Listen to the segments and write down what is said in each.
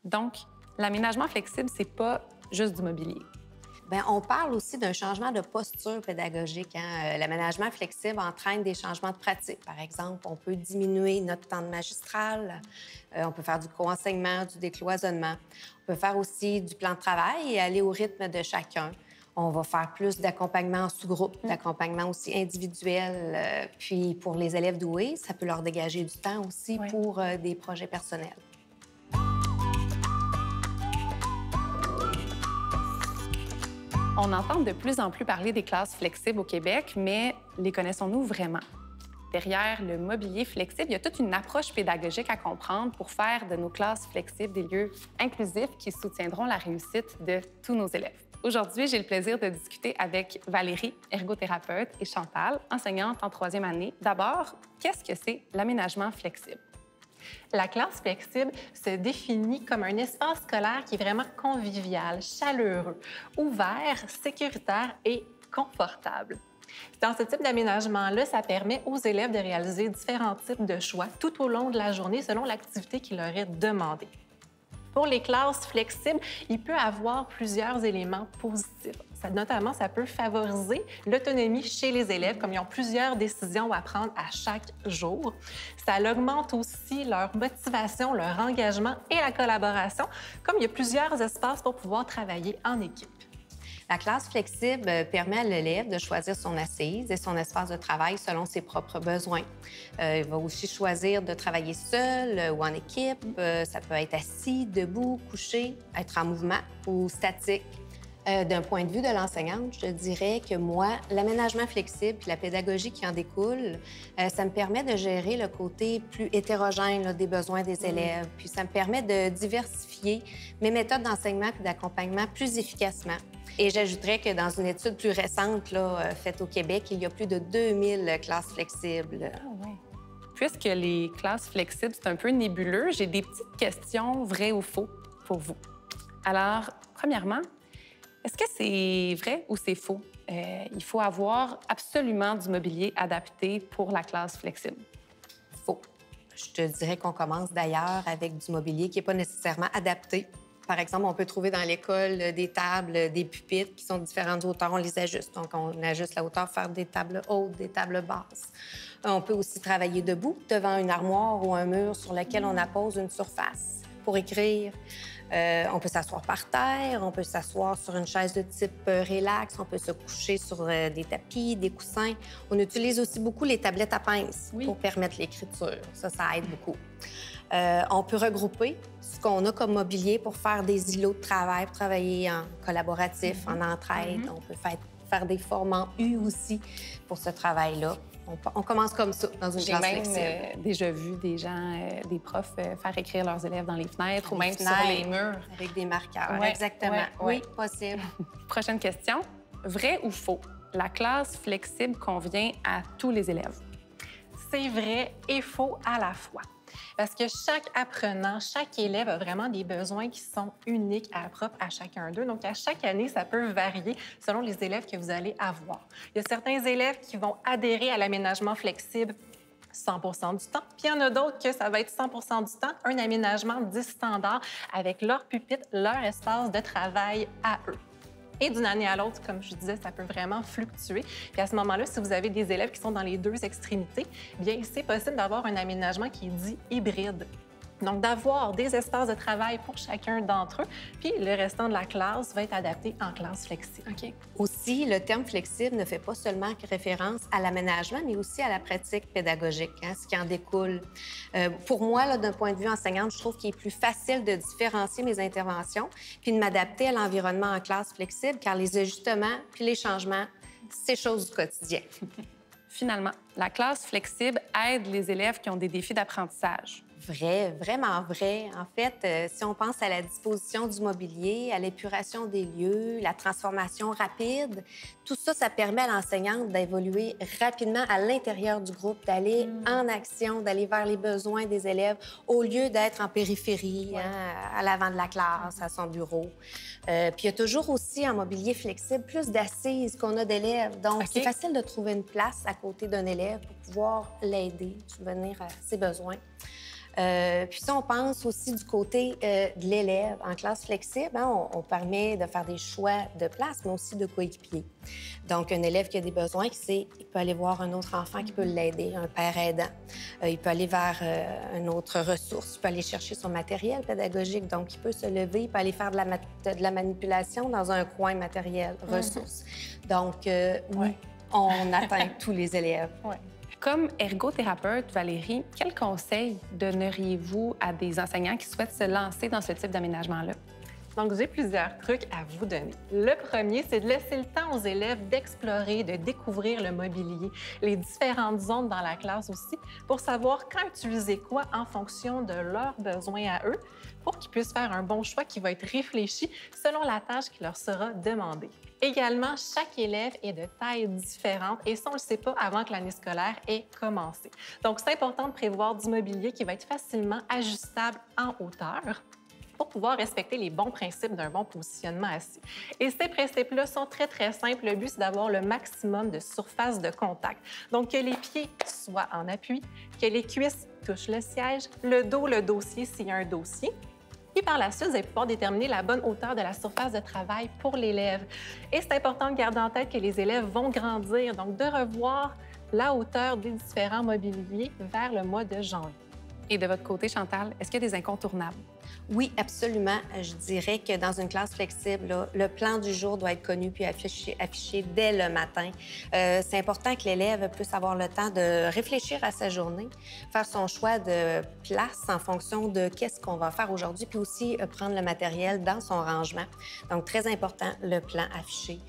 Donc, l'aménagement flexible, c'est pas juste du mobilier. Bien, on parle aussi d'un changement de posture pédagogique. L'aménagement flexible entraîne des changements de pratique. Par exemple, on peut diminuer notre temps de magistral, on peut faire du co-enseignement, du décloisonnement. On peut faire aussi du plan de travail et aller au rythme de chacun. On va faire plus d'accompagnement en sous-groupe, d'accompagnement aussi individuel. Puis pour les élèves doués, ça peut leur dégager du temps aussi pour des projets personnels. On entend de plus en plus parler des classes flexibles au Québec, mais les connaissons-nous vraiment? Derrière le mobilier flexible, il y a toute une approche pédagogique à comprendre pour faire de nos classes flexibles des lieux inclusifs qui soutiendront la réussite de tous nos élèves. Aujourd'hui, j'ai le plaisir de discuter avec Valérie, ergothérapeute, et Chantal, enseignante en troisième année. D'abord, qu'est-ce que c'est l'aménagement flexible? La classe flexible se définit comme un espace scolaire qui est vraiment convivial, chaleureux, ouvert, sécuritaire et confortable. Dans ce type d'aménagement-là, ça permet aux élèves de réaliser différents types de choix tout au long de la journée selon l'activité qui leur est demandée. Pour les classes flexibles, il peut y avoir plusieurs éléments positifs. Notamment, ça peut favoriser l'autonomie chez les élèves, comme ils ont plusieurs décisions à prendre à chaque jour. Ça augmente aussi leur motivation, leur engagement et la collaboration, comme il y a plusieurs espaces pour pouvoir travailler en équipe. La classe flexible permet à l'élève de choisir son assise et son espace de travail selon ses propres besoins. Il va aussi choisir de travailler seul ou en équipe. Ça peut être assis, debout, couché, être en mouvement ou statique. D'un point de vue de l'enseignante, je dirais que moi, l'aménagement flexible et la pédagogie qui en découle, ça me permet de gérer le côté plus hétérogène là, des besoins des élèves. Puis ça me permet de diversifier mes méthodes d'enseignement et d'accompagnement plus efficacement. Et j'ajouterais que dans une étude plus récente là, faite au Québec, il y a plus de 2000 classes flexibles. Ah ouais. Puisque les classes flexibles, c'est un peu nébuleux, j'ai des petites questions vraies ou faux pour vous. Alors, premièrement, est-ce que c'est vrai ou c'est faux? Il faut avoir absolument du mobilier adapté pour la classe flexible. Faux. Je te dirais qu'on commence d'ailleurs avec du mobilier qui n'est pas nécessairement adapté. Par exemple, on peut trouver dans l'école des tables, des pupitres qui sont de différentes hauteurs, on les ajuste. Donc, on ajuste la hauteur, faire des tables hautes, des tables basses. On peut aussi travailler debout devant une armoire ou un mur sur lequel on appose une surface pour écrire. On peut s'asseoir par terre, on peut s'asseoir sur une chaise de type relax, on peut se coucher sur des tapis, des coussins. On utilise aussi beaucoup les tablettes à pince pour permettre l'écriture. Ça aide beaucoup. On peut regrouper ce qu'on a comme mobilier pour faire des îlots de travail, pour travailler en collaboratif, en entraide. On peut faire des formes en U aussi pour ce travail-là. On commence comme ça, dans une classe flexible. J'ai même déjà vu des gens, des profs, faire écrire leurs élèves dans les fenêtres ou même sur les murs. Avec des marqueurs, Ouais, exactement. ouais. Oui, possible. Prochaine question. Vrai ou faux? La classe flexible convient à tous les élèves. C'est vrai et faux à la fois. Parce que chaque apprenant, chaque élève a vraiment des besoins qui sont uniques, propres à chacun d'eux. Donc, à chaque année, ça peut varier selon les élèves que vous allez avoir. Il y a certains élèves qui vont adhérer à l'aménagement flexible 100 du temps. Puis il y en a d'autres que ça va être 100 du temps, un aménagement dit standard avec leur pupitre, leur espace de travail à eux. Et d'une année à l'autre, comme je disais, ça peut vraiment fluctuer. Puis à ce moment-là, si vous avez des élèves qui sont dans les deux extrémités, bien, c'est possible d'avoir un aménagement qui est dit hybride. Donc, d'avoir des espaces de travail pour chacun d'entre eux, puis le restant de la classe va être adapté en classe flexible. OK. Aussi, le terme flexible ne fait pas seulement référence à l'aménagement, mais aussi à la pratique pédagogique, ce qui en découle. Pour moi, là, d'un point de vue enseignante, je trouve qu'il est plus facile de différencier mes interventions puis de m'adapter à l'environnement en classe flexible, car les ajustements puis les changements, c'est chose du quotidien. Finalement, la classe flexible aide les élèves qui ont des défis d'apprentissage. Vrai, vraiment vrai. En fait, si on pense à la disposition du mobilier, à l'épuration des lieux, la transformation rapide, tout ça, ça permet à l'enseignante d'évoluer rapidement à l'intérieur du groupe, d'aller en action, d'aller vers les besoins des élèves, au lieu d'être en périphérie, à l'avant de la classe, à son bureau. Puis il y a toujours aussi en mobilier flexible plus d'assises qu'on a d'élèves. Donc, c'est facile de trouver une place à côté d'un élève pour pouvoir l'aider, subvenir à ses besoins. Puis si on pense aussi du côté de l'élève, en classe flexible, hein, on permet de faire des choix de place, mais aussi de coéquipiers. Donc, un élève qui a des besoins, il peut aller voir un autre enfant qui peut l'aider, un père aidant. Il peut aller vers une autre ressource, il peut aller chercher son matériel pédagogique. Donc, il peut se lever, il peut aller faire de la manipulation dans un coin matériel, ressources. Donc, oui, on atteint tous les élèves. Ouais. Comme ergothérapeute, Valérie, quels conseils donneriez-vous à des enseignants qui souhaitent se lancer dans ce type d'aménagement-là? Donc, j'ai plusieurs trucs à vous donner. Le premier, c'est de laisser le temps aux élèves d'explorer, de découvrir le mobilier, les différentes zones dans la classe aussi, pour savoir quand utiliser quoi en fonction de leurs besoins à eux, pour qu'ils puissent faire un bon choix qui va être réfléchi selon la tâche qui leur sera demandée. Également, chaque élève est de taille différente et ça, on ne le sait pas avant que l'année scolaire ait commencé. Donc, c'est important de prévoir du mobilier qui va être facilement ajustable en hauteur pour pouvoir respecter les bons principes d'un bon positionnement assis. Et ces principes-là sont très, très simples. Le but, c'est d'avoir le maximum de surface de contact. Donc, que les pieds soient en appui, que les cuisses touchent le siège, le dos, le dossier s'il y a un dossier. Puis par la suite, vous allez pouvoir déterminer la bonne hauteur de la surface de travail pour l'élève. Et c'est important de garder en tête que les élèves vont grandir, donc de revoir la hauteur des différents mobiliers vers le mois de janvier. Et de votre côté, Chantal, est-ce qu'il y a des incontournables? Oui, absolument. Je dirais que dans une classe flexible, là, le plan du jour doit être connu puis affiché dès le matin. C'est important que l'élève puisse avoir le temps de réfléchir à sa journée, faire son choix de place en fonction de qu'est-ce qu'on va faire aujourd'hui, puis aussi prendre le matériel dans son rangement. Donc, très important, le plan affiché.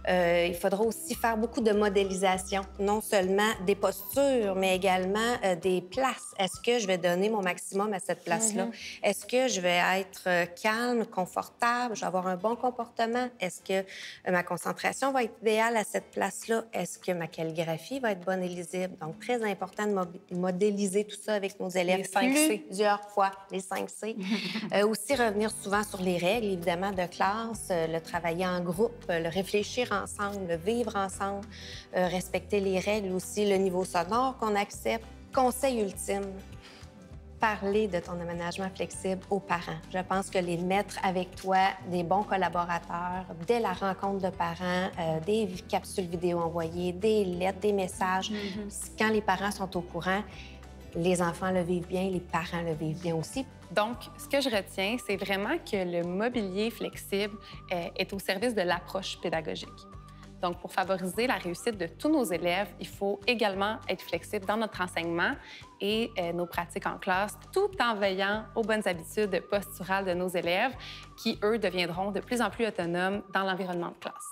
Il faudra aussi faire beaucoup de modélisation, non seulement des postures, mais également des places. Est-ce que je vais donner mon maximum à cette place-là? Est-ce que je vais être calme, confortable, je vais avoir un bon comportement? Est-ce que ma concentration va être idéale à cette place-là? Est-ce que ma calligraphie va être bonne et lisible? Donc, très important de modéliser tout ça avec nos élèves. Les 5C. Plusieurs fois, les 5C. Aussi, revenir souvent sur les règles, évidemment, de classe, le travailler en groupe, le réfléchir ensemble, le vivre ensemble, respecter les règles aussi, le niveau sonore qu'on accepte. Conseil ultime, parler de ton aménagement flexible aux parents. Je pense que les mettre avec toi, des bons collaborateurs, dès la rencontre de parents, des capsules vidéo envoyées, des lettres, des messages. Quand les parents sont au courant, les enfants le vivent bien, les parents le vivent bien aussi. Donc, ce que je retiens, c'est vraiment que le mobilier flexible est au service de l'approche pédagogique. Donc, pour favoriser la réussite de tous nos élèves, il faut également être flexible dans notre enseignement et nos pratiques en classe, tout en veillant aux bonnes habitudes posturales de nos élèves qui, eux, deviendront de plus en plus autonomes dans l'environnement de classe.